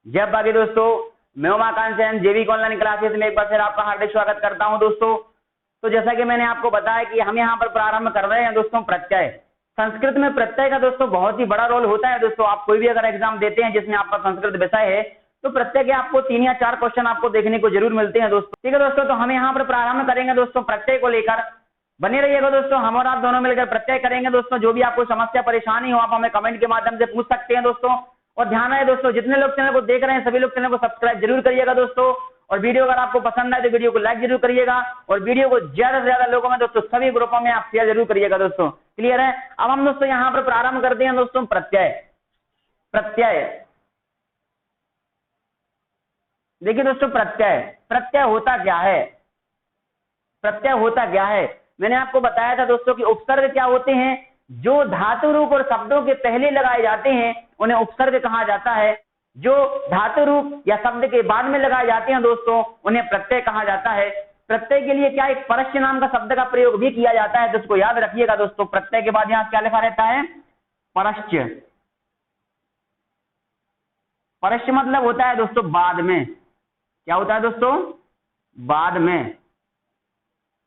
जय बाकी दोस्तों, मैं उमाकांत जैन जेवी ऑनलाइन क्लासेस में एक बार फिर आपका हार्दिक स्वागत करता हूं दोस्तों। तो जैसा कि मैंने आपको बताया कि हम यहां पर प्रारंभ कर रहे हैं दोस्तों प्रत्यय। संस्कृत में प्रत्यय का दोस्तों बहुत ही बड़ा रोल होता है दोस्तों। आप कोई भी अगर एग्जाम देते हैं जिसमें आपका संस्कृत विषय है तो प्रत्यय के आपको 3 या 4 क्वेश्चन आपको देखने को जरूर मिलते हैं दोस्तों। ठीक है दोस्तों, तो हम यहाँ पर प्रारंभ करेंगे दोस्तों प्रत्यय को लेकर। बने रहिएगा दोस्तों, हम और आप दोनों मिलकर प्रत्यय करेंगे दोस्तों। जो भी आपको समस्या परेशानी हो आप हमें कमेंट के माध्यम से पूछ सकते हैं दोस्तों। और ध्यान रहे दोस्तों, जितने लोग चैनल को देख रहे हैं सभी लोग चैनल को सब्सक्राइब जरूर करिएगा दोस्तों। और वीडियो अगर आपको पसंद आए तो वीडियो को लाइक जरूर करिएगा और वीडियो को ज्यादा से ज्यादा लोगों में दोस्तों सभी ग्रुपों में आप शेयर जरूर करिएगा दोस्तों। क्लियर है? अब हम दोस्तों यहाँ पर प्रारंभ करते हैं दोस्तों प्रत्यय। प्रत्यय देखिए दोस्तों, प्रत्यय होता क्या है? प्रत्यय होता क्या है? मैंने आपको बताया था दोस्तों कि उपसर्ग क्या होते हैं। जो धातु रूप और शब्दों के पहले लगाए जाते हैं उन्हें उपसर्ग कहा जाता है। जो धातु रूप या शब्द के बाद में लगाए जाते हैं दोस्तों उन्हें प्रत्यय कहा जाता है। प्रत्यय के लिए क्या एक परस्य नाम का शब्द का प्रयोग भी किया जाता है, तो उसको याद रखिएगा दोस्तों। प्रत्यय के बाद यहाँ क्या लिखा रहता है? परस्य। परस्य मतलब होता है दोस्तों बाद में। क्या होता है दोस्तों? बाद में।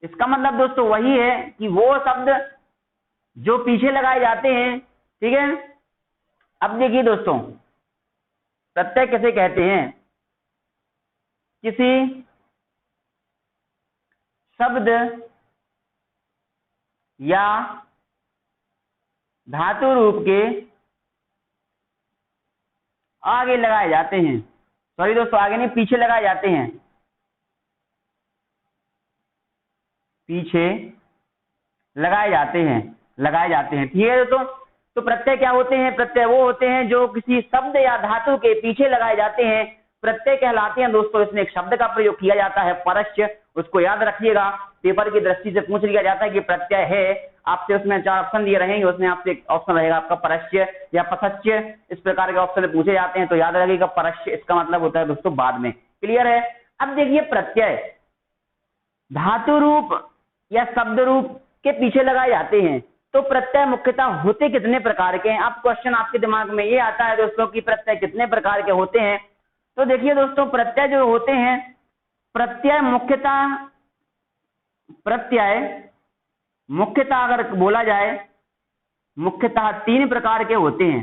इसका मतलब दोस्तों वही है कि वो शब्द जो पीछे लगाए जाते हैं। ठीक है, अब देखिए दोस्तों प्रत्यय किसे कहते हैं? किसी शब्द या धातु रूप के आगे लगाए जाते हैं। सॉरी दोस्तों, आगे नहीं, पीछे लगाए जाते हैं। पीछे लगाए जाते हैं, ठीक है दोस्तों। तो प्रत्यय क्या होते हैं? प्रत्यय वो होते हैं जो किसी शब्द या धातु के पीछे लगाए जाते हैं, प्रत्यय कहलाते हैं दोस्तों। इसमें एक शब्द का प्रयोग किया जाता है परस्य, उसको याद रखिएगा। पेपर की दृष्टि से पूछ लिया जाता है कि प्रत्यय है, आपसे उसमें 4 ऑप्शन दिए रहेंगे, उसमें आपसे एक ऑप्शन रहेगा आपका परस्य या पसस्य। इस प्रकार के ऑप्शन पूछे जाते हैं तो याद रखिएगा परस्य, इसका मतलब होता है दोस्तों बाद में। क्लियर है? अब देखिए प्रत्यय धातु रूप या शब्द रूप के पीछे लगाए जाते हैं। तो प्रत्यय मुख्यतः होते कितने प्रकार के हैं? अब क्वेश्चन आपके दिमाग में ये आता है दोस्तों कि प्रत्यय कितने प्रकार के होते हैं। तो देखिए दोस्तों, प्रत्यय जो होते हैं, प्रत्यय मुख्यतः अगर बोला जाए मुख्यतः 3 प्रकार के होते हैं।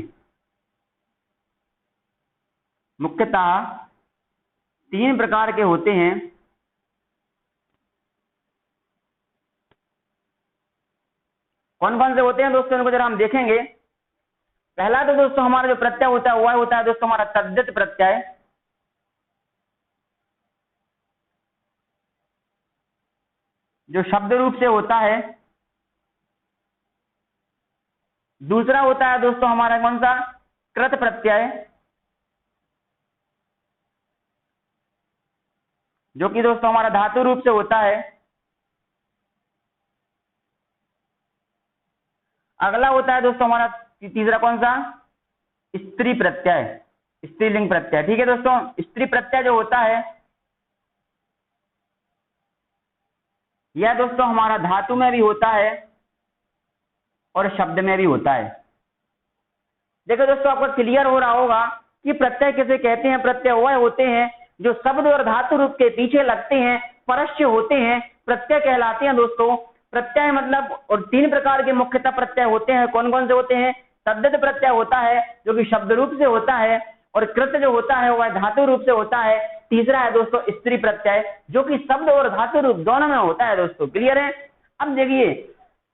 मुख्यतः 3 प्रकार के होते हैं। कौन कौन से होते हैं दोस्तों, इनको जरा हम देखेंगे। पहला तो दोस्तों हमारा जो प्रत्यय होता है वह होता है दोस्तों हमारा तद्धित प्रत्यय। जो शब्द रूप से होता है। दूसरा होता है दोस्तों हमारा कौन सा? कृत प्रत्यय, जो कि दोस्तों हमारा धातु रूप से होता है। अगला होता है दोस्तों हमारा तीसरा कौन सा? स्त्री प्रत्यय, स्त्रीलिंग प्रत्यय। ठीक है दोस्तों, स्त्री प्रत्यय जो होता है यह दोस्तों हमारा धातु में भी होता है और शब्द में भी होता है। देखो दोस्तों, आपको क्लियर हो रहा होगा कि प्रत्यय किसे कहते हैं। प्रत्यय वह होते हैं जो शब्द और धातु रूप के पीछे लगते हैं, परस्य होते हैं, प्रत्यय कहलाते हैं दोस्तों। प्रत्यय मतलब और 3 प्रकार के मुख्यतः प्रत्यय होते हैं। कौन कौन से होते हैं? तद्धित प्रत्यय होता है जो कि शब्द रूप से होता है, और कृत जो होता है वह धातु रूप से होता है। तीसरा है दोस्तों स्त्री प्रत्यय, जो कि शब्द और धातु रूप दोनों में होता है दोस्तों। क्लियर है? अब देखिए,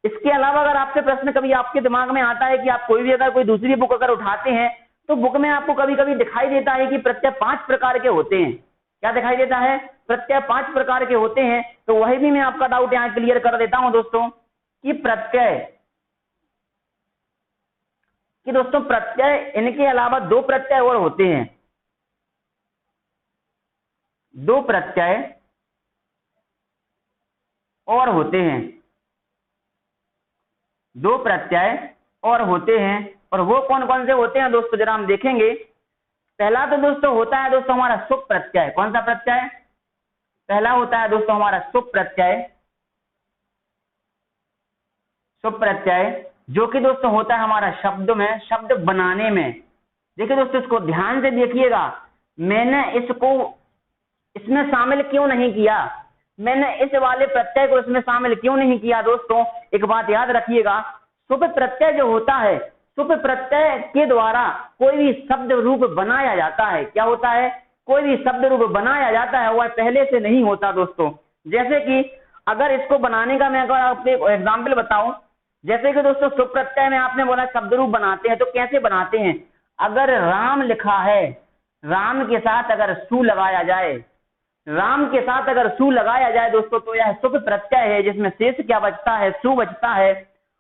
इसके अलावा अगर आपसे प्रश्न कभी आपके दिमाग में आता है कि आप कोई भी अगर कोई दूसरी बुक अगर उठाते हैं तो बुक में आपको कभी कभी दिखाई देता है कि प्रत्यय 5 प्रकार के होते हैं। क्या दिखाई देता है? प्रत्यय 5 प्रकार के होते हैं। तो वही भी मैं आपका डाउट यहाँ क्लियर कर देता हूं दोस्तों कि प्रत्यय इनके अलावा 2 प्रत्यय और होते हैं। 2 प्रत्यय और होते हैं। 2 प्रत्यय और होते हैं। और वो कौन कौन से होते हैं दोस्तों, जरा हम देखेंगे। पहला तो दोस्तों होता है दोस्तों हमारा सुप प्रत्यय। कौन सा प्रत्यय? पहला होता है दोस्तों हमारा सुप प्रत्यय। सुप प्रत्यय जो कि दोस्तों होता है हमारा शब्द में, शब्द बनाने में। देखिए दोस्तों, इसको ध्यान से देखिएगा। मैंने इसको इसमें शामिल क्यों नहीं किया, मैंने इस वाले प्रत्यय को इसमें शामिल क्यों नहीं किया। दोस्तों एक बात याद रखिएगा, शुभ प्रत्यय जो होता है, शुभ प्रत्यय के द्वारा कोई भी शब्द रूप बनाया जाता है। क्या होता है, कोई भी शब्द रूप बनाया जाता है, वह पहले से नहीं होता दोस्तों। जैसे कि अगर इसको बनाने का मैं अगर आपको एग्जाम्पल बताऊं, जैसे कि दोस्तों शुभ प्रत्यय में आपने बोला शब्द रूप बनाते हैं, तो कैसे बनाते हैं, अगर राम लिखा है, राम के साथ अगर सु लगाया जाए, राम के साथ अगर सु लगाया जाए दोस्तों, तो यह शुभ प्रत्यय है, जिसमें शेष क्या बचता है, सु बचता है,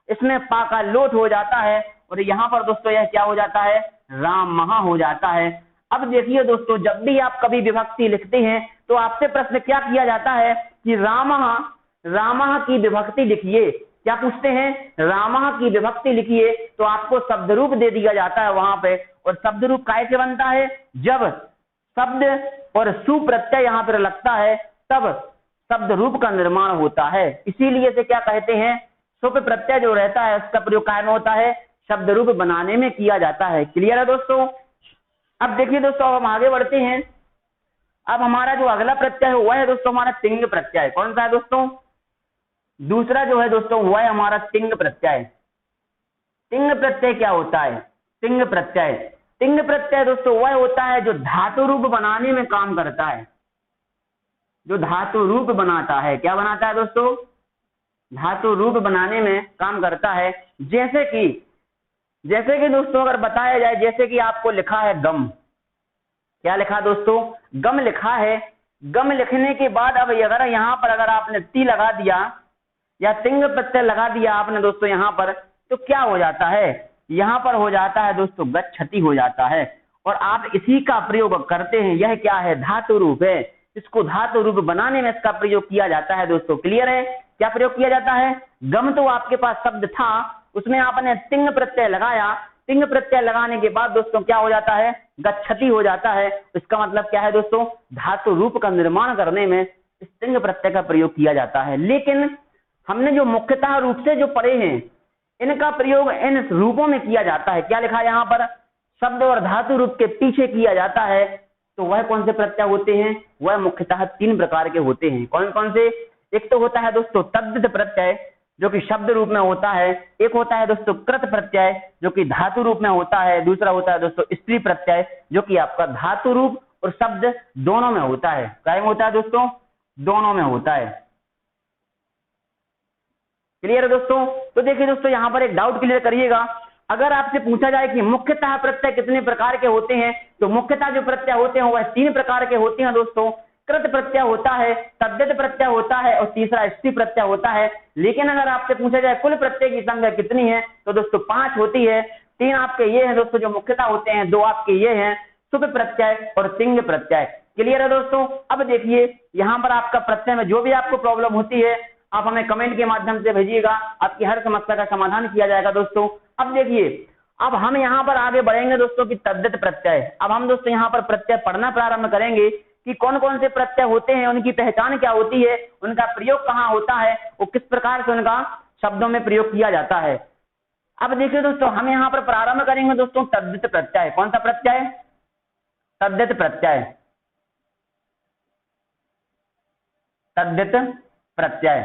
इसमें पा का लोट हो जाता है, और यहाँ पर दोस्तों यह क्या हो जाता है, राम महा हो जाता है। अब देखिए दोस्तों, जब भी आप कभी विभक्ति लिखते हैं तो आपसे प्रश्न क्या किया जाता है कि रामः, रामः की विभक्ति लिखिए। क्या पूछते हैं, रामः की विभक्ति लिखिए, तो आपको शब्द रूप दे दिया जाता है वहां पे। और शब्द रूप कैसे बनता है, जब शब्द और सु प्रत्यय यहाँ पर लगता है, तब शब्द रूप का निर्माण होता है। इसीलिए इसे क्या कहते हैं, शुभ प्रत्यय जो रहता है उसका प्रयोग काय में होता है, शब्द रूप बनाने में किया जाता है। क्लियर है दोस्तों। अब देखिए दोस्तों, अब हम आगे बढ़ते हैं। अब हमारा जो अगला प्रत्यय है वह है दोस्तों हमारा तिंग प्रत्यय। कौन सा है दोस्तों, दूसरा जो है दोस्तों वह है हमारा तिंग प्रत्यय। तिंग प्रत्यय क्या होता है, तिंग प्रत्यय, तिंग प्रत्यय दोस्तों वह होता है जो धातु रूप बनाने में काम करता है, जो धातु रूप बनाता है। क्या बनाता है दोस्तों, धातु रूप बनाने में काम करता है। जैसे कि दोस्तों अगर बताया जाए, जैसे कि आपको लिखा है गम, क्या लिखा दोस्तों, गम लिखा है। गम लिखने के बाद अब अगर यहाँ पर अगर आपने ती लगा दिया या तिंग प्रत्यय लगा दिया आपने दोस्तों यहाँ पर, तो क्या हो जाता है, यहाँ पर हो जाता है दोस्तों गच्छति हो जाता है। और आप इसी का प्रयोग करते हैं, यह क्या है, धातु रूप है। इसको धातु रूप बनाने में इसका प्रयोग किया जाता है दोस्तों। क्लियर है, क्या प्रयोग किया जाता है, गम तो आपके पास शब्द था, उसमें आपने तिंग प्रत्यय लगाया, तिंग प्रत्यय लगाने के बाद दोस्तों क्या हो जाता है, गच्छति हो जाता है। इसका मतलब क्या है दोस्तों, धातु रूप का निर्माण करने में इस तिंग प्रत्यय का प्रयोग किया जाता है। लेकिन हमने जो मुख्यतः रूप से जो पढ़े हैं, इनका प्रयोग इन रूपों में किया जाता है। क्या लिखा है यहाँ पर, शब्द और धातु रूप के पीछे किया जाता है। तो वह कौन से प्रत्यय होते हैं, वह मुख्यतः 3 प्रकार के होते हैं। कौन कौन से, एक तो होता है दोस्तों तद्धित प्रत्यय जो कि शब्द रूप में होता है, एक होता है दोस्तों कृत प्रत्यय जो कि धातु रूप में होता है, दूसरा होता है दोस्तों स्त्री प्रत्यय जो कि आपका धातु रूप और शब्द दोनों में होता है। क्या होता है दोस्तों, दोनों में होता है। क्लियर है दोस्तों। तो देखिए दोस्तों यहाँ पर एक डाउट क्लियर करिएगा, अगर आपसे पूछा जाए कि मुख्यतः प्रत्यय कितने प्रकार के होते हैं, तो मुख्यतः जो प्रत्यय होते हैं वह 3 प्रकार के होते हैं दोस्तों। कृत प्रत्यय होता है, तद्धित प्रत्यय होता है और तीसरा स्त्री प्रत्यय होता है। लेकिन अगर आपसे पूछा जाए कुल प्रत्यय की संख्या कितनी है, तो दोस्तों 5 होती है। 3 आपके ये हैं दोस्तों जो मुख्यतः होते हैं, 2 आपके ये हैं शुभ प्रत्यय और तिंग प्रत्यय। क्लियर है दोस्तों। अब देखिए यहाँ पर आपका प्रत्यय में जो भी आपको प्रॉब्लम होती है आप हमें कमेंट के माध्यम से भेजिएगा, आपकी हर समस्या का समाधान किया जाएगा दोस्तों। अब देखिए, अब हम यहाँ पर आगे बढ़ेंगे दोस्तों की तद्धित प्रत्यय। अब हम दोस्तों यहाँ पर प्रत्यय पढ़ना प्रारंभ करेंगे कि कौन कौन से प्रत्यय होते हैं, उनकी पहचान क्या होती है, उनका प्रयोग कहाँ होता है और किस प्रकार से उनका शब्दों में प्रयोग किया जाता है। अब देखिए दोस्तों, हम यहाँ पर प्रारंभ करेंगे दोस्तों तद्धित प्रत्यय। कौन सा प्रत्यय, तद्धित प्रत्यय, तद्धित प्रत्यय।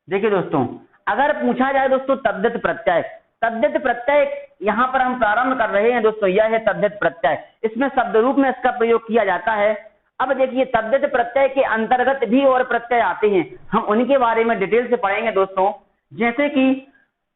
देखिए दोस्तों, अगर पूछा जाए दोस्तों तद्धित प्रत्यय, तद्धित प्रत्यय यहाँ पर हम प्रारंभ कर रहे हैं दोस्तों, यह है तद्धित प्रत्यय। इसमें शब्द रूप में इसका प्रयोग किया जाता है। अब देखिए तद्धित प्रत्यय के अंतर्गत भी और प्रत्यय आते हैं, हम उनके बारे में डिटेल से पढ़ेंगे दोस्तों। जैसे कि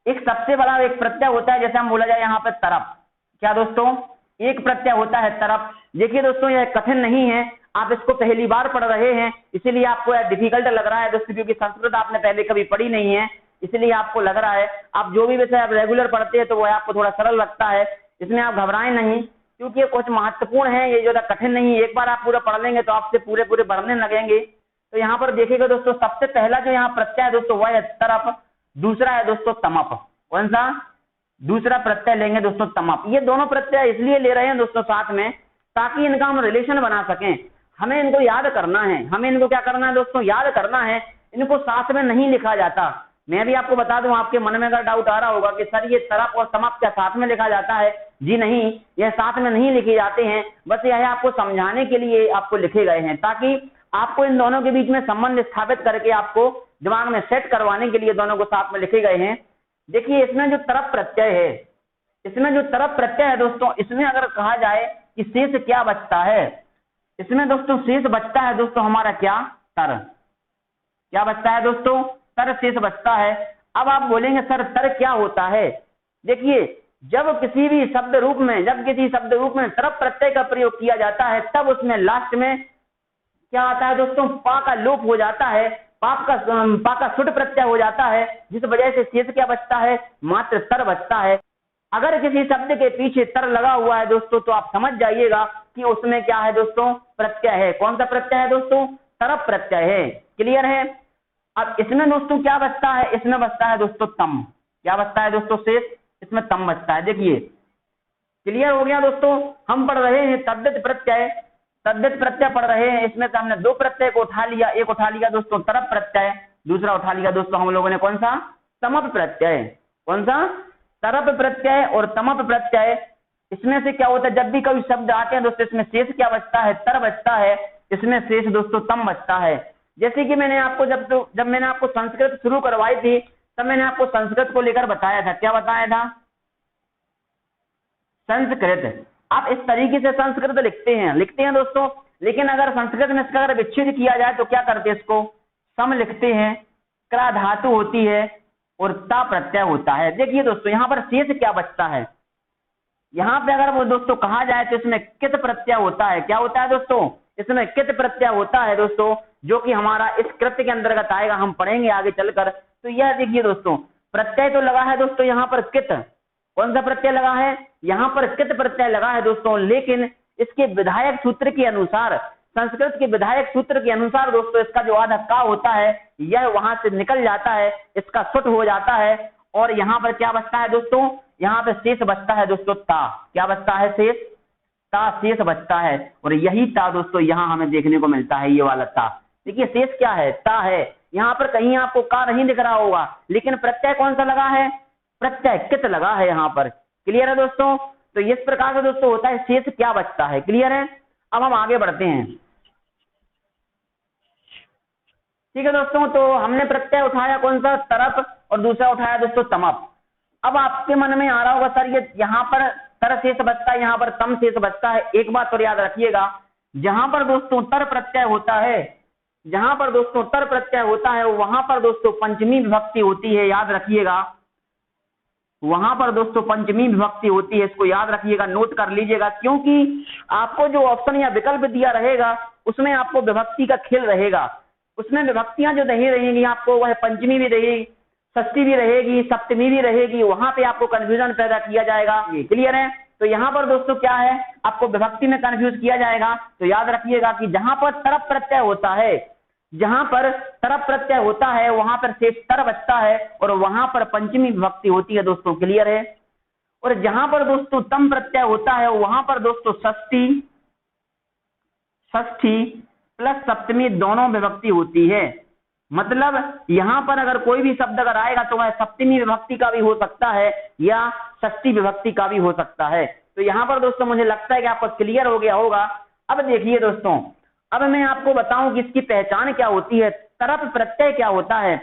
एक सबसे बड़ा एक प्रत्यय होता है, जैसे हम बोला जाए यहाँ पर तरफ। क्या दोस्तों, एक प्रत्यय होता है तरफ। देखिए दोस्तों यह कठिन नहीं है, आप इसको पहली बार पढ़ रहे हैं इसीलिए आपको यह डिफिकल्ट लग रहा है दोस्तों, क्योंकि संस्कृत आपने पहले कभी पढ़ी नहीं है इसलिए आपको लग रहा है। आप जो भी विषय आप रेगुलर पढ़ते हैं तो वह आपको थोड़ा सरल लगता है, इसमें आप घबराएं नहीं, क्योंकि ये कुछ महत्वपूर्ण है, ये ज्यादा कठिन नहीं है। एक बार आप पूरा पढ़ लेंगे तो आपसे पूरे पूरे बढ़ने लगेंगे। तो यहाँ पर देखिएगा दोस्तों, सबसे पहला जो यहाँ प्रत्यय है दोस्तों वह है तरफ, दूसरा है दोस्तों तमप। कौन सा, दूसरा प्रत्यय लेंगे दोस्तों तमप। ये दोनों प्रत्यय इसलिए ले रहे हैं दोस्तों साथ में ताकि इनका हम रिलेशन बना सकें। हमें इनको याद करना है, हमें इनको क्या करना है दोस्तों, याद करना है। इनको साथ में नहीं लिखा जाता। मैं भी आपको बता दूं, आपके मन में अगर डाउट आ रहा होगा कि सर ये तरफ और तमप क्या साथ में लिखा जाता है, जी नहीं, यह साथ में नहीं लिखे जाते हैं, बस यह आपको समझाने के लिए आपको लिखे गए हैं, ताकि आपको इन दोनों के बीच में संबंध स्थापित करके आपको दिमाग में सेट करवाने के लिए दोनों को साथ में लिखे गए हैं। देखिए इसमें जो तरफ प्रत्यय है, इसमें जो तरफ प्रत्यय है दोस्तों, इसमें अगर कहा जाए कि शेष क्या बचता है, इसमें दोस्तों शेष बचता है दोस्तों हमारा क्या, तर। क्या बचता है दोस्तों, तर शेष बचता है। अब आप बोलेंगे सर तर क्या होता है? देखिए जब किसी भी शब्द रूप में, जब किसी शब्द रूप में तरफ प्रत्यय का प्रयोग किया जाता है, तब उसमें लास्ट में क्या आता है दोस्तों, पा का लोप हो जाता है, पा का सुट प्रत्यय हो जाता है, जिस वजह से शेष क्या बचता है, मात्र तर बचता है। अगर किसी शब्द के पीछे तर लगा हुआ है दोस्तों, तो आप समझ जाइएगा कि उसमें क्या है दोस्तों, प्रत्यय है। कौन सा प्रत्यय है दोस्तों, तरफ प्रत्यय है। क्लियर है? अब इसमें दोस्तों क्या बचता है, इसमें बचता है दोस्तों तम। क्या बचता है दोस्तों शेष, इसमें तम बचता है। देखिए क्लियर हो गया दोस्तों। हम पढ़ रहे हैं तद्धित प्रत्यय, तद्धित प्रत्यय पढ़ रहे हैं। इसमें से हमने दो प्रत्यय को उठा लिया, एक उठा लिया दोस्तों तरफ प्रत्यय, दूसरा उठा लिया दोस्तों हम लोगों ने कौन सा, तमप प्रत्यय। कौन सा, तरफ प्रत्यय और तमप प्रत्यय। इसमें से क्या होता है, जब भी कोई शब्द आते हैं दोस्तों, इसमें शेष क्या बचता है, तर बचता है, इसमें शेष दोस्तों तम बचता है। जैसे कि मैंने आपको जब मैंने आपको संस्कृत शुरू करवाई थी, तब मैंने आपको संस्कृत को लेकर बताया था। क्या बताया था, संस्कृत। आप इस तरीके से संस्कृत लिखते हैं दोस्तों, लेकिन अगर संस्कृत में इसका अगर विच्छेद किया जाए तो क्या करते हैं, इसको सम लिखते हैं, क्रा धातु होती है और ता प्रत्यय होता है। देखिए दोस्तों यहाँ पर शेष क्या बचता है, यहाँ पे अगर वो दोस्तों कहा जाए तो इसमें कित प्रत्यय होता है। क्या होता है दोस्तों, इसमें कित प्रत्यय होता है दोस्तों, जो कि हमारा इस कृत्य के अंतर्गत आएगा, हम पढ़ेंगे आगे चलकर। तो यह देखिए दोस्तों प्रत्यय तो लगा है दोस्तों यहाँ पर कित। कौन सा प्रत्यय लगा है, यहाँ पर कित प्रत्यय लगा है दोस्तों, लेकिन इसके विधायक सूत्र के अनुसार, संस्कृत के विधायक सूत्र के अनुसार दोस्तों इसका जो आधा का होता है यह वहां से निकल जाता है, इसका सुट हो जाता है, और यहाँ पर क्या बचता है दोस्तों, यहाँ पे शेष बचता है दोस्तों ता। क्या बचता है, शेष, ता शेष बचता है। और यही ता दोस्तों यहाँ हमें देखने को मिलता है, ये वाला ता। देखिए शेष क्या है, ता है। यहाँ पर कहीं आपको का नहीं दिख रहा होगा, लेकिन प्रत्यय कौन सा लगा है, प्रत्यय कित लगा है यहाँ पर। क्लियर है दोस्तों? तो इस प्रकार से दोस्तों होता है शेष क्या बचता है। क्लियर है? अब हम आगे बढ़ते हैं। ठीक है दोस्तों, तो हमने प्रत्यय उठाया कौन सा, तरफ, और दूसरा उठाया दोस्तों तमप। अब आपके मन में आ रहा होगा सर ये यहाँ पर तर शेष बचता है, यहाँ पर तम शेष बचता है। एक बात और याद रखिएगा, जहां पर दोस्तों तर प्रत्यय होता है, जहां पर दोस्तों तर प्रत्यय होता है वहां पर दोस्तों पंचमी विभक्ति होती है। याद रखिएगा, वहां पर दोस्तों पंचमी विभक्ति होती है, इसको याद रखिएगा, नोट कर लीजिएगा, क्योंकि आपको जो ऑप्शन या विकल्प दिया रहेगा उसमें आपको विभक्ति का खेल रहेगा। उसमें विभक्तियां जो नहीं रहेंगी आपको, वह पंचमी भी रहेगी, षष्ठी भी रहेगी, सप्तमी भी रहेगी, वहां पे आपको कंफ्यूजन पैदा किया जाएगा। क्लियर है? तो यहाँ पर दोस्तों क्या है, आपको विभक्ति में कंफ्यूज किया जाएगा। तो याद रखिएगा कि जहां पर तरफ प्रत्यय होता है, जहां पर तरफ प्रत्यय होता है वहां पर शेष तर बचता है, और वहां पर पंचमी विभक्ति होती है दोस्तों। क्लियर है? और जहां पर दोस्तों तम प्रत्यय होता है वहां पर दोस्तों षष्ठी प्लस सप्तमी दोनों विभक्ति होती है। मतलब यहां पर अगर कोई भी शब्द अगर आएगा तो वह सप्तमी विभक्ति का भी हो सकता है या षष्ठी विभक्ति का भी हो सकता है। तो यहाँ पर दोस्तों मुझे लगता है कि आपको क्लियर हो गया होगा। अब देखिए दोस्तों, अब मैं आपको बताऊं कि इसकी पहचान क्या होती है। तरफ प्रत्यय क्या होता है,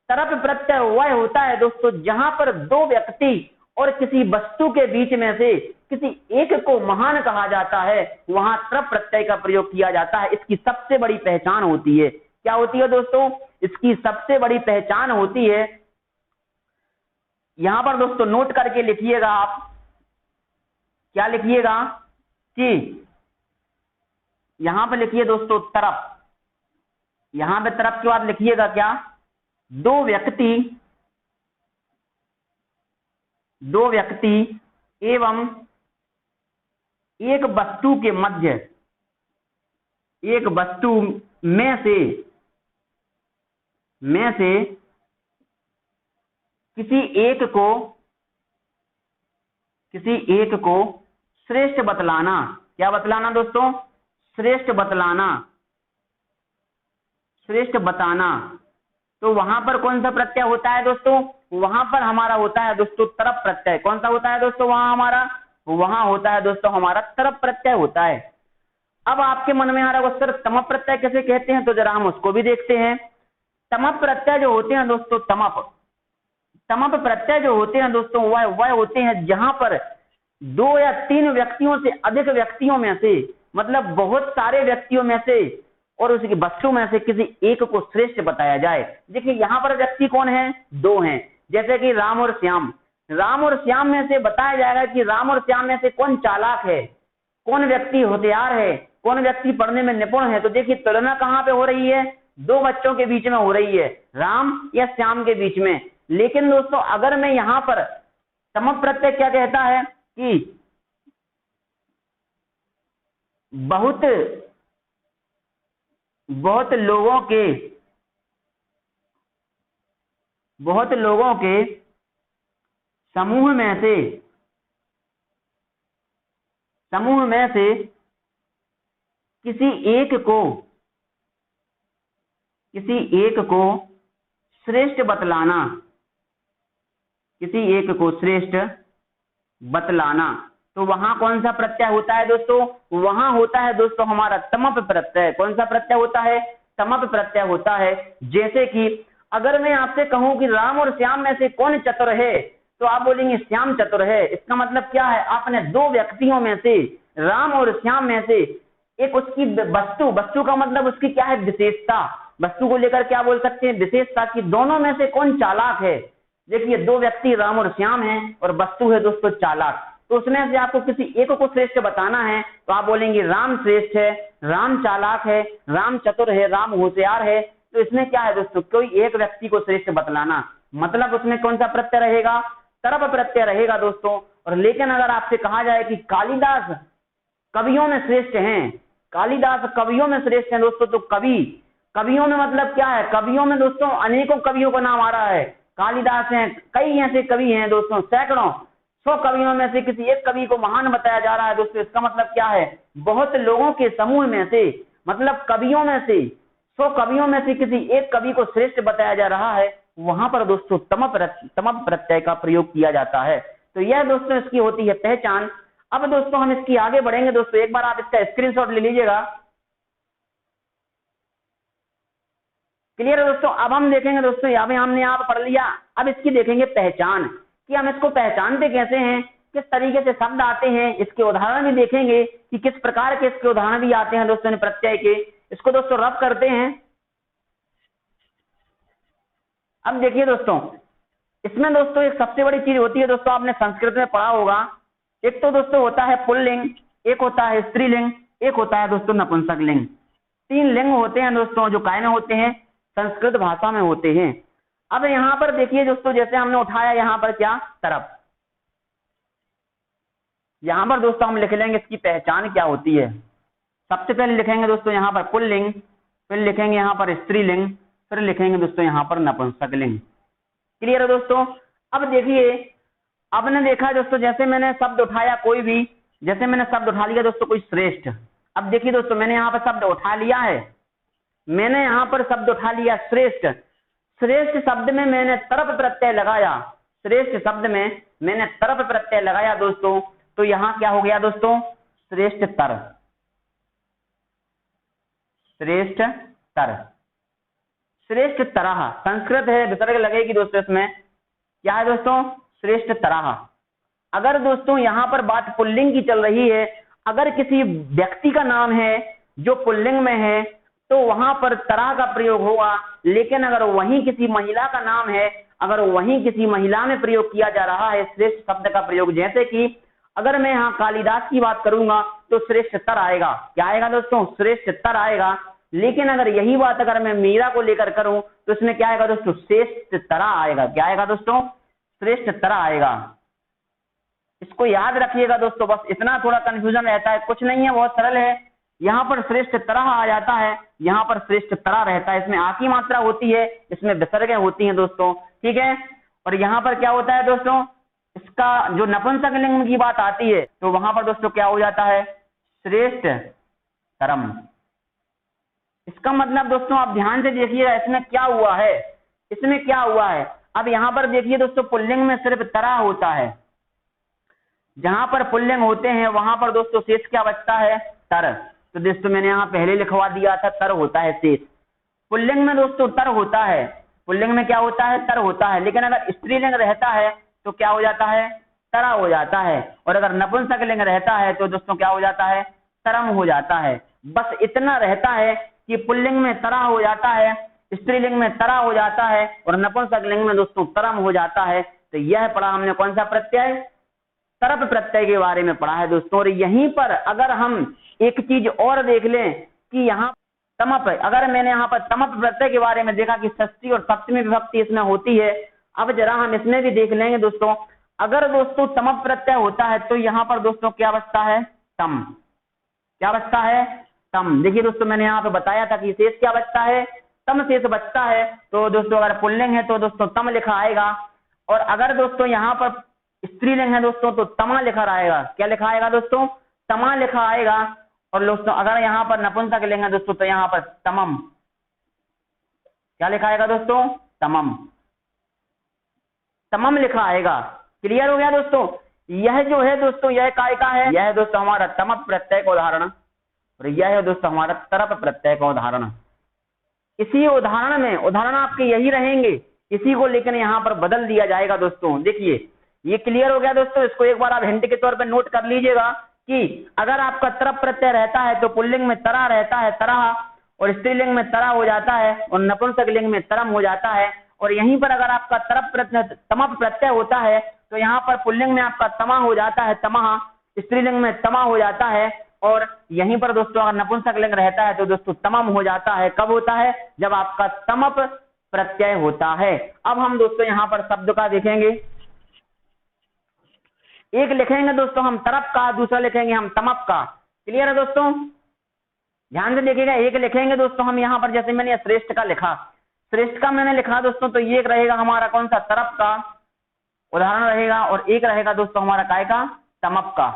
तरफ प्रत्यय वह होता है दोस्तों जहां पर दो व्यक्ति और किसी वस्तु के बीच में से किसी एक को महान कहा जाता है, वहां तरफ प्रत्यय का प्रयोग किया जाता है। इसकी सबसे बड़ी पहचान होती है। क्या होती है दोस्तों, इसकी सबसे बड़ी पहचान होती है, यहां पर दोस्तों नोट करके लिखिएगा आप। क्या लिखिएगा कि यहां पे लिखिए दोस्तों तरफ, यहां पे तरफ के बाद लिखिएगा क्या, दो व्यक्ति एवं एक वस्तु के मध्य, एक वस्तु में से किसी एक को श्रेष्ठ बतलाना। क्या बतलाना दोस्तों, श्रेष्ठ बतलाना, श्रेष्ठ बताना। तो वहां पर कौन सा प्रत्यय होता है दोस्तों, वहां पर हमारा होता है दोस्तों तरफ प्रत्यय। कौन सा होता है दोस्तों, वहां हमारा वहां होता है दोस्तों हमारा तरप प्रत्यय होता है। अब आपके मन में आ रहा है सर तमप प्रत्यय कैसे कहते हैं, तो जरा हम उसको भी देखते हैं। तमप प्रत्यय जो होते हैं दोस्तों, तमप प्रत्यय जो होते हैं दोस्तों वह होते हैं जहां पर 2 या 3 व्यक्तियों से अधिक व्यक्तियों में से, मतलब बहुत सारे व्यक्तियों में से और उसकी वस्तु में से किसी एक को श्रेष्ठ बताया जाए। देखिए यहाँ पर व्यक्ति कौन है, 2 हैं, जैसे कि राम और श्याम। राम और श्याम में से बताया जाएगा कि राम और श्याम में से कौन चालाक है, कौन व्यक्ति होशियार है, कौन व्यक्ति पढ़ने में निपुण है। तो देखिए तुलना कहाँ पे हो रही है, 2 बच्चों के बीच में हो रही है, राम या श्याम के बीच में। लेकिन दोस्तों अगर मैं यहाँ पर तमप प्रत्यय क्या कहता है कि बहुत लोगों के समूह में से किसी एक को श्रेष्ठ बतलाना, तो वहां कौन सा प्रत्यय होता है दोस्तों, वहां होता है दोस्तों हमारा तमप प्रत्यय। कौन सा प्रत्यय होता है, तमप प्रत्यय होता है। जैसे कि अगर मैं आपसे कहूं कि राम और श्याम में से कौन चतुर है, तो आप बोलेंगे श्याम चतुर है। इसका मतलब क्या है, आपने 2 व्यक्तियों में से, राम और श्याम में से एक उसकी वस्तु का मतलब उसकी क्या है, विशेषता। वस्तु को लेकर क्या बोल सकते हैं, विशेषता की दोनों में से कौन चालाक है। देखिए 2 व्यक्ति राम और श्याम हैं और वस्तु है दोस्तों चालाक, तो उसमें से आपको किसी एक को श्रेष्ठ बताना है, तो आप बोलेंगे राम श्रेष्ठ है, राम चालाक है, राम चतुर है, राम होशियार है। तो इसमें क्या है दोस्तों, कोई एक व्यक्ति को श्रेष्ठ बतलाना, मतलब उसमें कौन सा प्रत्यय रहेगा, तरप प्रत्यय रहेगा दोस्तों। और लेकिन अगर आपसे कहा जाए कि कालिदास कवियों में श्रेष्ठ हैं, कालिदास कवियों में श्रेष्ठ हैं दोस्तों, तो कवियों में मतलब क्या है, कवियों में दोस्तों अनेकों कवियों का नाम आ रहा है। कालिदास हैं, कई ऐसे कवि हैं दोस्तों, सैकड़ों 100 कवियों में से किसी एक कवि को महान बताया जा रहा है दोस्तों। इसका मतलब क्या है, बहुत लोगों के समूह में से, मतलब कवियों में से 100 कवियों में से किसी एक कवि को श्रेष्ठ बताया जा रहा है, वहां पर दोस्तों तमप प्रत्यय का प्रयोग किया जाता है। तो यह दोस्तों इसकी होती है पहचान। अब दोस्तों हम इसकी आगे बढ़ेंगे दोस्तों, एक बार आप इसका स्क्रीनशॉट ले लीजिएगा। क्लियर है दोस्तों। अब हम देखेंगे दोस्तों, यहाँ पे हमने यहाँ पढ़ लिया, अब इसकी देखेंगे पहचान कि हम इसको पहचानते कैसे हैं, किस तरीके से शब्द आते हैं, इसके उदाहरण भी देखेंगे कि किस प्रकार के इसके उदाहरण भी आते हैं दोस्तों प्रत्यय के। इसको दोस्तों रब करते हैं। अब देखिए दोस्तों, इसमें दोस्तों एक सबसे बड़ी चीज होती है दोस्तों, आपने संस्कृत में पढ़ा होगा, एक तो दोस्तों होता है पुल्लिंग, एक होता है स्त्रीलिंग, एक होता है दोस्तों नपुंसक लिंग। 3 लिंग होते हैं दोस्तों जो कायने होते हैं, संस्कृत भाषा में होते हैं। अब यहाँ पर देखिए दोस्तों, जैसे हमने उठाया यहाँ पर क्या, तरप। यहाँ पर दोस्तों हम लिख लेंगे इसकी पहचान क्या होती है। सबसे पहले लिखेंगे दोस्तों यहाँ पर पुल्लिंग, फिर लिखेंगे यहाँ पर स्त्रीलिंग, फिर लिखेंगे दोस्तों यहाँ पर नपुंसक लिंग। क्लियर है दोस्तों। अब देखिए, आपने देखा दोस्तों, जैसे मैंने शब्द उठाया कोई भी, जैसे मैंने शब्द उठा लिया दोस्तों कोई श्रेष्ठ। अब देखिए दोस्तों, मैंने यहाँ पर शब्द उठा लिया है, मैंने यहाँ पर शब्द उठा लिया श्रेष्ठ। श्रेष्ठ शब्द में मैंने तरप प्रत्यय लगाया, श्रेष्ठ शब्द में मैंने तरप प्रत्यय लगाया दोस्तों, तो यहाँ क्या हो गया दोस्तों, श्रेष्ठ तर। श्रेष्ठ तर, श्रेष्ठ तरह, संस्कृत है, विसर्ग लगेगी दोस्तों इसमें, क्या है दोस्तों, श्रेष्ठ तरह। अगर दोस्तों यहाँ पर बात पुल्लिंग की चल रही है, अगर किसी व्यक्ति का नाम है जो पुल्लिंग में है तो वहां पर तरह का प्रयोग होगा। लेकिन अगर वहीं किसी महिला का नाम है, अगर वहीं किसी महिला में प्रयोग किया जा रहा है श्रेष्ठ शब्द का प्रयोग, जैसे कि अगर मैं यहाँ कालिदास की बात करूंगा तो श्रेष्ठ तर आएगा, क्या आएगा दोस्तों, श्रेष्ठ तर आएगा। लेकिन अगर यही बात अगर मैं मीरा को लेकर करूं तो इसमें क्या आएगा दोस्तों, श्रेष्ठ तरह आएगा। क्या आएगा दोस्तों, श्रेष्ठ तरह आएगा। इसको याद रखिएगा दोस्तों, बस इतना थोड़ा कंफ्यूजन रहता है, कुछ नहीं है, बहुत सरल है। यहाँ पर श्रेष्ठ तरह आ जाता है, यहाँ पर श्रेष्ठ तरह रहता है, इसमें आ की मात्रा होती है, इसमें विसर्गें होती हैं दोस्तों, ठीक है। और यहाँ पर क्या होता है दोस्तों, इसका जो नपुंसक लिंग की बात आती है तो वहां पर दोस्तों क्या हो जाता है, श्रेष्ठ तरम। इसका मतलब दोस्तों आप ध्यान से देखिएगा इसमें क्या हुआ है, इसमें क्या हुआ है। अब यहाँ पर देखिए दोस्तों, पुल्लिंग में सिर्फ तरह होता है, जहां पर पुल्लिंग होते हैं वहां पर दोस्तों शेष क्या बचता है? तर। तो दोस्तों मैंने यहाँ पहले लिखवा दिया था, तर होता है शेष। पुल्लिंग में दोस्तों तर होता है, पुल्लिंग में क्या होता है? तर होता है। लेकिन अगर स्त्रीलिंग रहता है तो क्या हो जाता है? तरा हो जाता है। और अगर नपुंसकलिंग रहता है तो दोस्तों क्या हो जाता है? तरम हो जाता है। बस इतना रहता है कि पुल्लिंग में तरा हो जाता है, स्त्रीलिंग में तरा हो जाता है और नपुंसकलिंग में दोस्तों तरम हो जाता है। तो यह पढ़ा हमने कौन सा प्रत्यय? तरप प्रत्यय के बारे में पढ़ा है दोस्तों। और यहीं पर अगर हम एक चीज और देख लें कि यहाँ तमप, अगर मैंने यहाँ पर तमप प्रत्यय के बारे में देखा कि षष्ठी और सप्तमी विभक्ति इसमें होती है, अब जरा हम इसमें भी देख लेंगे दोस्तों। अगर दोस्तों तमप प्रत्यय होता है तो यहाँ पर दोस्तों क्या बचता है? तम। क्या बचता है? तम। देखिए दोस्तों मैंने यहाँ पे बताया था कि शेष क्या बचता है? तम शेष बचता है। तो दोस्तों अगर पुल्लिंग है तो दोस्तों तम लिखा आएगा, और अगर दोस्तों यहाँ पर स्त्रीलिंग है दोस्तों तो तमा लिखा आएगा। क्या लिखा आएगा दोस्तों? तमा लिखा आएगा। और दोस्तों अगर यहाँ पर नपुंसकलिंग है दोस्तों तो यहाँ पर तमम। क्या लिखा आएगा दोस्तों? तमम। तमम लिखा आएगा। क्लियर हो गया दोस्तों? यह जो है दोस्तों यह काय का है? यह दोस्तों हमारा तमप प्रत्यय का उदाहरण, और यह है दोस्तों हमारा तरप प्रत्यय का उदाहरण। इसी उदाहरण में उदाहरण आपके यही रहेंगे, इसी को लेकर यहाँ पर बदल दिया जाएगा दोस्तों। देखिए ये क्लियर हो गया दोस्तों। इसको एक बार आप हिंट के तौर पर नोट कर लीजिएगा कि अगर आपका तरप प्रत्यय रहता है तो पुल्लिंग में तरा रहता है, तरह, और स्त्रीलिंग में तरा हो जाता है और नपुंसकलिंग में तरम हो जाता है। और यहीं पर अगर आपका तरप प्रत्यय तमप प्रत्यय होता है तो यहाँ पर पुल्लिंग में आपका तमा हो जाता है, तमह, स्त्रीलिंग में तमा हो जाता है, और यहीं पर दोस्तों अगर नपुंसकलिंग रहता है तो दोस्तों तमम हो जाता है। कब होता है? जब आपका तमप प्रत्यय होता है। अब हम दोस्तों यहाँ पर शब्द का देखेंगे। एक लिखेंगे दोस्तों हम तरप का, दूसरा लिखेंगे हम तमप का। क्लियर है दोस्तों? ध्यान से देखिएगा। एक लिखेंगे दोस्तों हम यहाँ पर, जैसे मैंने श्रेष्ठ का लिखा, श्रेष्ठ का मैंने लिखा दोस्तों, तो ये रहेगा हमारा कौन सा? तरप का उदाहरण रहेगा, और एक रहेगा दोस्तों हमारा काय का? तमप का।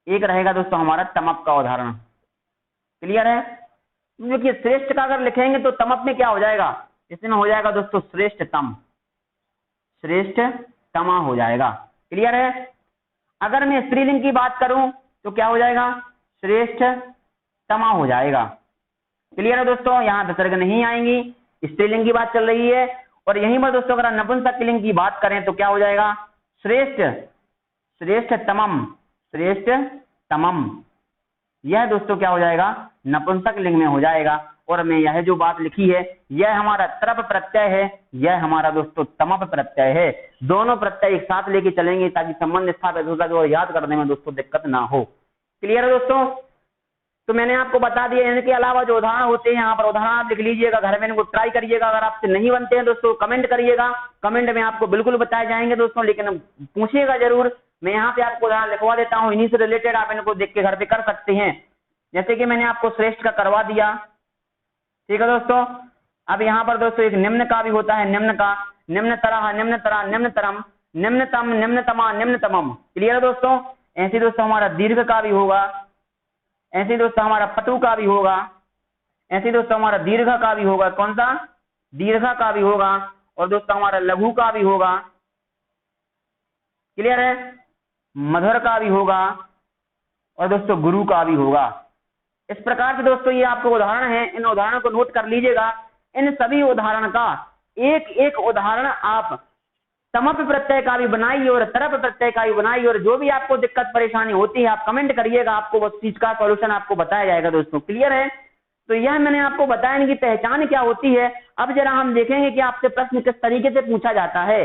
एक रहेगा दोस्तों हमारा तमप का उदाहरण। क्लियर है? देखिए श्रेष्ठ का अगर लिखेंगे तो तमप में क्या हो जाएगा? इसमें हो जाएगा दोस्तों श्रेष्ठ तम, श्रेष्ठ तमा हो जाएगा। क्लियर है? अगर मैं स्त्रीलिंग की बात करूं तो क्या हो जाएगा? श्रेष्ठ तमा हो जाएगा। क्लियर है दोस्तों? यहाँ विसर्ग नहीं आएंगी, स्त्रीलिंग की बात चल रही है। और यहीं पर दोस्तों अगर नपुंसकलिंग की बात करें तो क्या हो जाएगा? श्रेष्ठ, श्रेष्ठ तमम, श्रेष्ठ तमम। यह दोस्तों क्या हो जाएगा? नपुंसकलिंग में हो जाएगा। और मैं यह जो बात लिखी है यह हमारा तरप प्रत्यय है, यह हमारा दोस्तों तमप प्रत्यय है। दोनों प्रत्यय एक साथ लेके चलेंगे ताकि संबंध स्थापित हो सके और याद करने में दोस्तों दिक्कत ना हो। क्लियर है दोस्तों? तो मैंने आपको बता दिया। इनके अलावा जो उदाहरण होते हैं यहाँ पर उदाहरण आप लिख लीजिएगा, घर में इनको ट्राई करिएगा। अगर आपसे नहीं बनते हैं दोस्तों कमेंट करिएगा, कमेंट में आपको बिल्कुल बताए जाएंगे दोस्तों, लेकिन पूछिएगा जरूर। मैं यहाँ पे आपको उदाहरण लिखवा देता हूँ, इन्हीं से रिलेटेड आप इनको देख के घर पे कर सकते हैं। जैसे कि मैंने आपको श्रेष्ठ का करवा दिया, ठीक है दोस्तों। अब यहाँ पर दोस्तों एक निम्न का भी होता है, निम्न का, निम्न तरह, निम्न तरह, निम्न तरम, निम्नतम, निम्नतमा, निम्नतमम। क्लियर है दोस्तों? ऐसे दोस्तों हमारा दीर्घ का भी होगा, ऐसे दोस्तों हमारा पटु का भी होगा, ऐसे दोस्तों हमारा दीर्घ का भी होगा। कौन सा? दीर्घ का भी होगा। और दोस्तों हमारा लघु का भी होगा। क्लियर है? मधुर का भी होगा, और दोस्तों गुरु का भी होगा। इस प्रकार से दोस्तों ये आपको उदाहरण है, इन उदाहरणों को नोट कर लीजिएगा। इन सभी उदाहरण का एक एक उदाहरण आप तमप प्रत्यय का भी बनाइए और तरप प्रत्यय का भी बनाइए, और जो भी आपको दिक्कत परेशानी होती है आप कमेंट करिएगा, आपको उस चीज का सॉल्यूशन आपको बताया जाएगा दोस्तों। क्लियर है? तो यह मैंने आपको बताया इनकी पहचान क्या होती है। अब जरा हम देखेंगे कि आपसे प्रश्न किस तरीके से पूछा जाता है,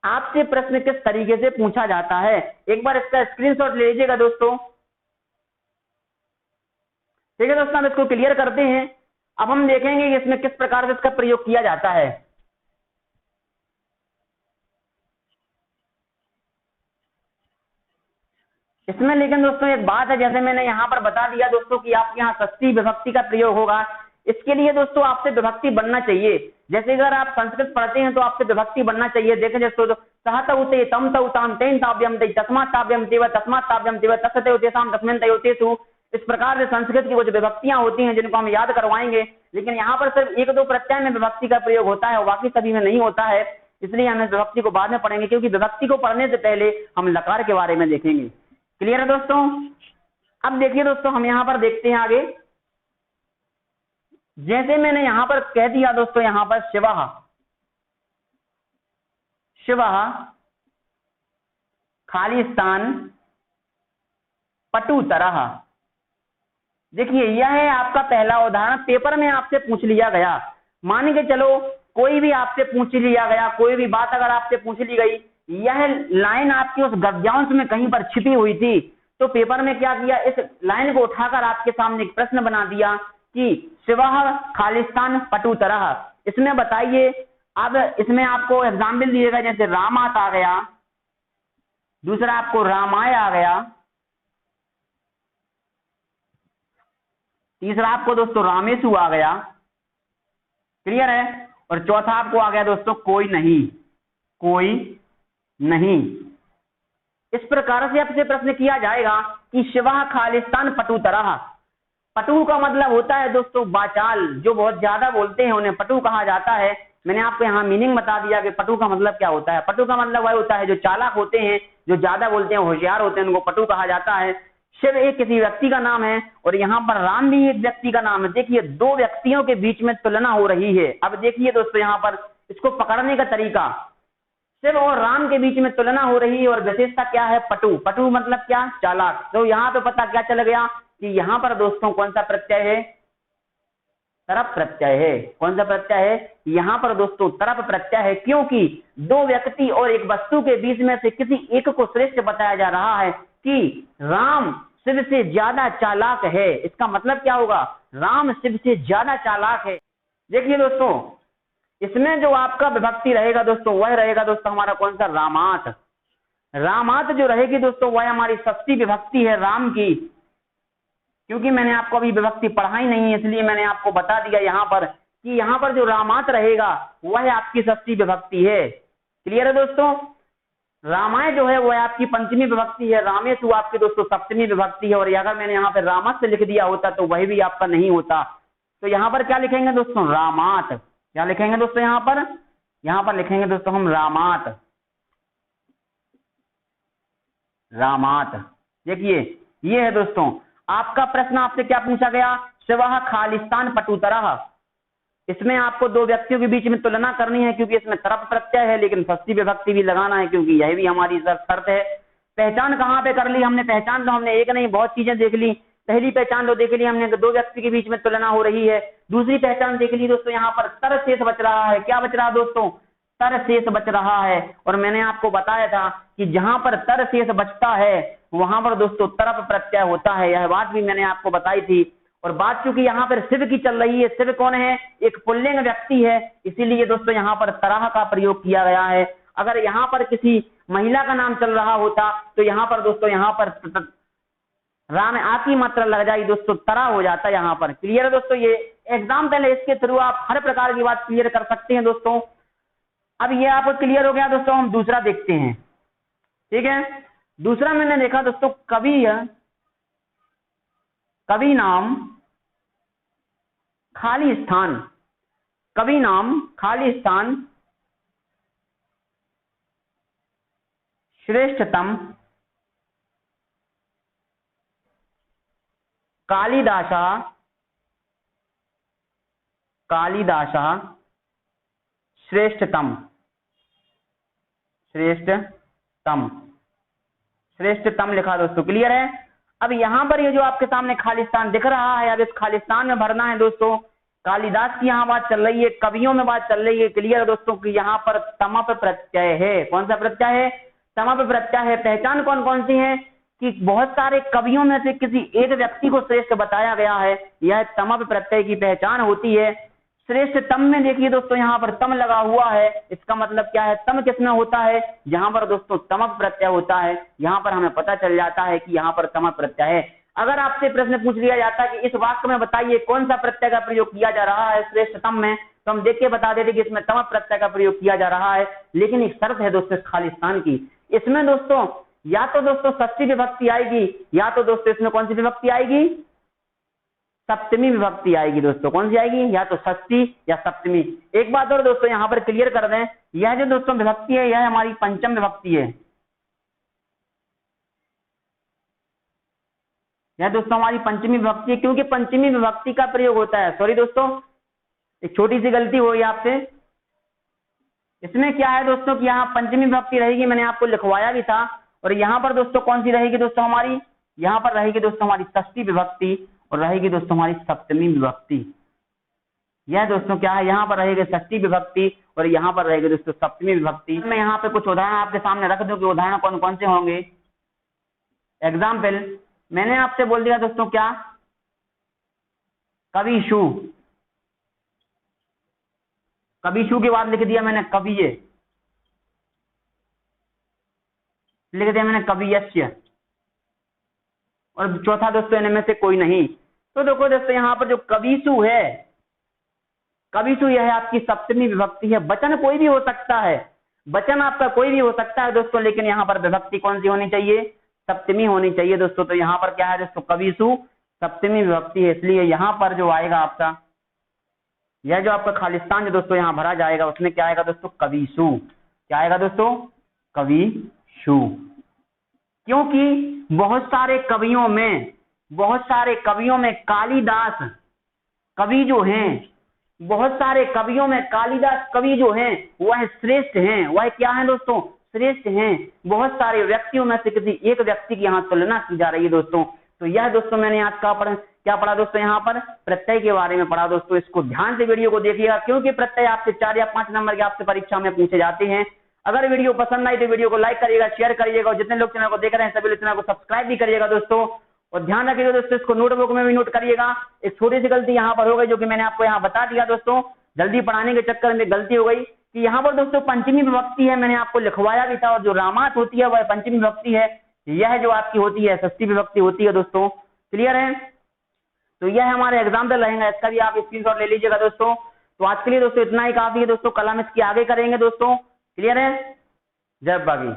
आपसे प्रश्न किस तरीके से पूछा जाता है। एक बार इसका स्क्रीनशॉट ले लीजिएगा दोस्तों। ठीक है दोस्तों, हम इसको क्लियर करते हैं। अब हम देखेंगे कि इसमें किस प्रकार से इसका प्रयोग किया जाता है। इसमें लेकिन दोस्तों एक बात है, जैसे मैंने यहाँ पर बता दिया दोस्तों कि आपके यहाँ षष्ठी विभक्ति का प्रयोग होगा। इसके लिए दोस्तों आपसे विभक्ति बनना चाहिए। जैसे अगर आप संस्कृत पढ़ते हैं तो आपसे विभक्ति बनना चाहिए। देखें दोस्तों, सहत उते तम तौ ताम तेन ताव्यम ते तस्मात् ताव्यम तेव तस्मात् ताव्यम तेव तस्य तेषां तस्मिन् तयोतेषु। इस प्रकार से संस्कृत की कुछ विभक्तियां होती हैं जिनको हम याद करवाएंगे। लेकिन यहाँ पर सिर्फ एक दो प्रत्यय में विभक्ति का प्रयोग होता है, बाकी सभी में नहीं होता है। इसलिए हमें विभक्ति को बाद में पढ़ेंगे, क्योंकि विभक्ति को पढ़ने से पहले हम लकार के बारे में देखेंगे। क्लियर है दोस्तों? अब देखिए दोस्तों, हम यहां पर देखते हैं आगे। जैसे मैंने यहां पर कह दिया दोस्तों, यहां पर शिवः, शिवः खाली स्थान पटुतरः। देखिए यह है आपका पहला उदाहरण, पेपर में आपसे पूछ लिया गया। मान के चलो कोई भी आपसे पूछ लिया गया, कोई भी बात अगर आपसे पूछ ली गई, यह लाइन आपकी उस गद्यांश में कहीं पर छिपी हुई थी, तो पेपर में क्या किया, इस लाइन को उठाकर आपके सामने एक प्रश्न बना दिया कि शिवः खालिस्तान पटुतरः। इसमें बताइए, अब इसमें आपको एग्जाम्पल दिएगा, जैसे रामात आ गया, दूसरा आपको रामाय आ गया, तीसरा आपको दोस्तों रामेशु आ गया। क्लियर है? और चौथा आपको आ गया दोस्तों कोई नहीं, कोई नहीं। इस प्रकार से आपसे प्रश्न किया जाएगा कि शिवः खालिस्तान पटुतरः। पटु का मतलब होता है दोस्तों वाचाल, जो बहुत ज्यादा बोलते हैं उन्हें पटु कहा जाता है। मैंने आपको यहाँ मीनिंग बता दिया कि पटु का मतलब क्या होता है। पटु का मतलब वह होता है जो चालाक होते हैं, जो ज्यादा बोलते हैं, होशियार होते हैं, उनको पटु कहा जाता है। शिव एक किसी व्यक्ति का नाम है और यहाँ पर राम भी एक व्यक्ति का नाम है। देखिए दो व्यक्तियों के बीच में तुलना हो रही है। अब देखिए दोस्तों यहाँ पर इसको पकड़ने का तरीका, शिव और राम के बीच में तुलना हो रही है और विशेषता क्या है, पटु। पटु मतलब क्या, चालाक। तो यहाँ पे पता क्या चल गया कि यहाँ पर दोस्तों कौन सा प्रत्यय है, तरप प्रत्यय है। कौन सा प्रत्यय है, यहाँ पर दोस्तों तरप प्रत्यय है, क्योंकि दो व्यक्ति और एक वस्तु के बीच में से किसी एक को श्रेष्ठ बताया जा रहा है कि राम शिव से ज्यादा चालाक है। इसका मतलब क्या होगा, राम शिव से ज्यादा चालाक है। देखिए दोस्तों, इसमें जो आपका विभक्ति रहेगा दोस्तों, वह रहेगा दोस्तों हमारा कौन सा, रामात। रामात जो रहेगी दोस्तों, वह हमारी षष्ठी विभक्ति है राम की। क्योंकि मैंने आपको अभी विभक्ति पढ़ाई नहीं है, इसलिए मैंने आपको बता दिया यहाँ पर कि यहाँ पर जो रामात रहेगा वह आपकी षष्ठी विभक्ति है। क्लियर है दोस्तों? रामाय जो है वह आपकी पंचमी विभक्ति है, रामेशु आपकी दोस्तों सप्तमी विभक्ति है। और अगर मैंने यहाँ पे रामस्य लिख दिया होता तो वही भी आपका नहीं होता। तो यहाँ पर क्या लिखेंगे दोस्तों, रामात। क्या लिखेंगे दोस्तों यहाँ पर लिखेंगे दोस्तों हम रामात, रामात। देखिए ये है दोस्तों आपका प्रश्न। आपसे क्या पूछा गया, शिवः खालिस्तान पटुतरः। इसमें आपको दो व्यक्तियों के बीच में तुलना करनी है, क्योंकि इसमें तरप प्रत्यय है, लेकिन षष्ठी विभक्ति भी लगाना है, क्योंकि यह भी हमारी शर्त है। पहचान कहाँ पे कर ली हमने, पहचान तो हमने एक नहीं बहुत चीजें देख ली। पहली पहचान तो देख ली हमने, दो व्यक्ति के बीच में तुलना हो रही है। दूसरी पहचान देख ली दोस्तों, यहाँ पर तर शेष बच रहा है। क्या बच रहा है दोस्तों, तर शेष बच रहा है। और मैंने आपको बताया था कि जहां पर तर शेष बचता है वहां पर दोस्तों तरप प्रत्यय होता है। यह बात भी मैंने आपको बताई थी। और बात चूंकि यहाँ पर शिव की चल रही है, शिव कौन है, एक पुल्लिंग व्यक्ति है, इसीलिए दोस्तों यहाँ पर तरह का प्रयोग किया गया है। अगर यहाँ पर किसी महिला का नाम चल रहा होता तो यहाँ पर दोस्तों यहाँ पर राम आ की मात्रा लग जाएगी दोस्तों, तरह हो जाता है यहाँ पर। क्लियर है दोस्तों? ये एग्जाम्पल है, इसके थ्रू आप हर प्रकार की बात क्लियर कर सकते हैं दोस्तों। अब ये आपको क्लियर हो गया दोस्तों, हम दूसरा देखते हैं। ठीक है, दूसरा मैंने देखा दोस्तों, कवि, कवि नाम खाली स्थान, कवि नाम खाली स्थान श्रेष्ठतम कालिदासः, कालिदासः श्रेष्ठतम, श्रेष्ठतम, श्रेष्ठतम लिखा दोस्तों। क्लियर है? अब यहाँ पर ये जो आपके सामने खालिस्तान दिख रहा है, अब इस खालिस्तान में भरना है दोस्तों। कालिदास की यहाँ बात चल रही है, कवियों में बात चल रही है। क्लियर है दोस्तों कि यहाँ पर तमप प्रत्यय है। कौन सा प्रत्यय है, तमप प्रत्यय है। पहचान कौन कौन सी है कि बहुत सारे कवियों में से किसी एक व्यक्ति को श्रेष्ठ बताया गया है, यह तमप प्रत्यय की पहचान होती है। श्रेष्ठ तम में देखिए दोस्तों यहाँ पर तम लगा हुआ है, इसका मतलब क्या है, तम किसमें होता है, जहां पर दोस्तों तमप प्रत्यय होता है। यहाँ पर हमें पता चल जाता है कि यहाँ पर तमप प्रत्यय है। अगर आपसे प्रश्न पूछ लिया जाता है कि इस वाक्य में बताइए कौन सा प्रत्यय का प्रयोग किया जा रहा है श्रेष्ठतम में, तो हम देख के बता देते कि इसमें तमप प्रत्यय का प्रयोग किया जा रहा है। लेकिन एक शर्त है दोस्तों खालिस्तान की, इसमें दोस्तों या तो दोस्तों षष्ठी विभक्ति आएगी, या तो दोस्तों इसमें कौन सी विभक्ति आएगी, सप्तमी विभक्ति आएगी दोस्तों। कौन सी आएगी? या तो षष्ठी या सप्तमी। एक बात और दोस्तों यहाँ पर क्लियर कर दें, यह जो दोस्तों विभक्ति है यह हमारी पंचम विभक्ति है। यह दोस्तों हमारी पंचमी विभक्ति है, क्योंकि पंचमी विभक्ति का प्रयोग होता है। सॉरी दोस्तों, एक छोटी सी गलती हुई आपसे। इसमें क्या है दोस्तों कि यहाँ पंचमी विभक्ति रहेगी, मैंने आपको लिखवाया भी था। और यहाँ पर दोस्तों कौन सी रहेगी दोस्तों हमारी? यहाँ पर रहेगी दोस्तों हमारी षष्ठी विभक्ति और रहेगी दोस्तों हमारी सप्तमी विभक्ति। यह दोस्तों क्या है, यहाँ पर रहेगी षष्ठी विभक्ति और यहाँ पर रहेगी दोस्तों सप्तमी विभक्ति। मैं यहाँ पे कुछ उदाहरण आपके सामने रख दूं कि उदाहरण कौन कौन से होंगे। एग्जाम्पल मैंने आपसे बोल दिया दोस्तों क्या? कविशु। कविशु के बाद लिख दिया मैंने कविये, लिख दिया मैंने कवियस्य, और चौथा दोस्तों इनमें से कोई नहीं। तो देखो दोस्तों यहाँ पर जो कविशु है, कविशु यह आपकी सप्तमी विभक्ति है। वचन कोई भी हो सकता है, वचन आपका कोई भी हो सकता है दोस्तों, लेकिन यहाँ पर विभक्ति कौन सी होनी चाहिए? सप्तमी होनी चाहिए दोस्तों। तो यहाँ पर क्या है दोस्तों? कविशु सप्तमी विभक्ति है, इसलिए यहाँ पर जो आएगा आपका, यह जो आपका खालिस्तान जो दोस्तों यहाँ भरा जाएगा उसमें क्या आएगा दोस्तों? कविशु। क्या आएगा दोस्तों? कविशु। क्योंकि बहुत सारे कवियों में कालिदास कवि जो हैं, बहुत सारे कवियों में कालिदास कवि जो हैं वह श्रेष्ठ हैं। वह क्या है दोस्तों? श्रेष्ठ हैं। बहुत सारे व्यक्तियों में से किसी एक व्यक्ति की यहाँ तुलना की जा रही है दोस्तों। तो यह दोस्तों मैंने आज क्या पढ़ा दोस्तों? यहाँ पर प्रत्यय के बारे में पढ़ा दोस्तों। इसको ध्यान से वीडियो को देखिएगा, क्योंकि प्रत्यय आपसे 4 या 5 नंबर के आपसे परीक्षा में पूछे जाते हैं। अगर वीडियो पसंद आई तो वीडियो को लाइक करिएगा, शेयर करिएगा, और जितने लोग चैनल को देख रहे हैं सभी लोग चैनल को सब्सक्राइब भी करिएगा दोस्तों। और ध्यान रखिएगा दोस्तों, इसको नोटबुक में भी नोट करिएगा। एक छोटी सी गलती यहाँ पर हो गई जो कि मैंने आपको यहाँ बता दिया दोस्तों, जल्दी पढ़ाने के चक्कर में गलती हो गई कि यहाँ पर दोस्तों पंचमी विभक्ति है, मैंने आपको लिखवाया भी था। और जो रामात होती है वह पंचमी विभक्ति है, यह जो आपकी होती है षष्ठी विभक्ति होती है दोस्तों। क्लियर है? तो यह हमारे एग्जाम्पल रहेगा, इसका भी आप स्क्रीनशॉट ले लीजिएगा दोस्तों। तो आज के लिए दोस्तों इतना ही काफी है दोस्तों, कल हम इसकी आगे करेंगे दोस्तों। क्लियर है? जय बागी।